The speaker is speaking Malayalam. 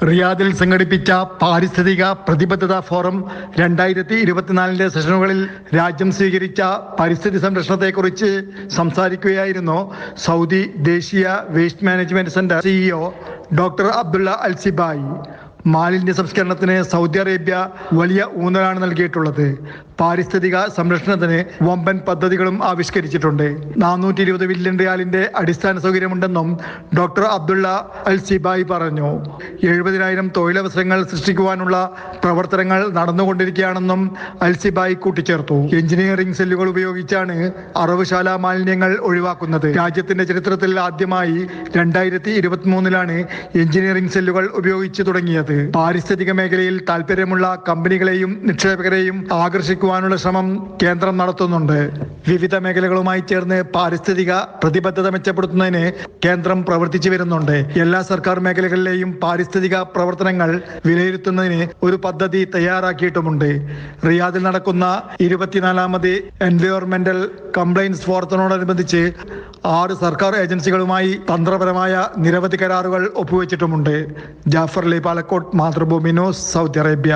റിയാദിൽ സംഘടിപ്പിച്ച പാരിസ്ഥിതിക പ്രതിബദ്ധത ഫോറം 2024 സെഷനുകളിൽ രാജ്യം സ്വീകരിച്ച പരിസ്ഥിതി സംരക്ഷണത്തെക്കുറിച്ച് സംസാരിക്കുകയായിരുന്നു സൗദി ദേശീയ waste management centre CEO doctor Abdullah Al Sibai. മാലിന്യ സംസ്കരണത്തിന് സൗദി അറേബ്യ വലിയ ഊന്നലാണ് നൽകിയിട്ടുള്ളത്. പാരിസ്ഥിതിക സംരക്ഷണത്തിന് വമ്പൻ പദ്ധതികളും ആവിഷ്കരിച്ചിട്ടുണ്ട്. 420 ബില്യൺ റിയാലിന്റെ അടിസ്ഥാന സൗകര്യമുണ്ടെന്നും ഡോക്ടർ അബ്ദുള്ള അൽ സിബായി പറഞ്ഞു. 70,000 തൊഴിലവസരങ്ങൾ സൃഷ്ടിക്കുവാനുള്ള പ്രവർത്തനങ്ങൾ നടന്നുകൊണ്ടിരിക്കുകയാണെന്നും അൽ സിബായി കൂട്ടിച്ചേർത്തു. എഞ്ചിനീയറിംഗ് സെല്ലുകൾ ഉപയോഗിച്ചാണ് അറവുശാല മാലിന്യങ്ങൾ ഒഴിവാക്കുന്നത്. രാജ്യത്തിന്റെ ചരിത്രത്തിൽ ആദ്യമായി 2023 എഞ്ചിനീയറിംഗ് സെല്ലുകൾ ഉപയോഗിച്ചു തുടങ്ങിയത്. പാരിസ്ഥിതിക മേഖലയിൽ താൽപര്യമുള്ള കമ്പനികളെയും നിക്ഷേപകരെയും ആകർഷിക്കുവാനുള്ള ശ്രമം കേന്ദ്രം നടത്തുന്നുണ്ട്. വിവിധ മേഖലകളുമായി ചേർന്ന് പാരിസ്ഥിതിക പ്രതിബദ്ധത മെച്ചപ്പെടുത്തുന്നതിന് കേന്ദ്രം പ്രവർത്തിച്ചു വരുന്നുണ്ട്. എല്ലാ സർക്കാർ മേഖലകളിലെയും പാരിസ്ഥിതിക പ്രവർത്തനങ്ങൾ വിലയിരുത്തുന്നതിന് ഒരു പദ്ധതി തയ്യാറാക്കിയിട്ടുമുണ്ട്. റിയാദിൽ നടക്കുന്ന 24ാമത് എൻവയോൺമെന്റൽ കംപ്ലൈൻസ് ഫോറത്തിനോടനുബന്ധിച്ച് 6 സർക്കാർ ഏജൻസികളുമായി തന്ത്രപരമായ നിരവധി കരാറുകൾ ഒപ്പുവെച്ചിട്ടുമുണ്ട്. Jafar Ali Palakkode, Mathrubhumi news, Saudi Arabia.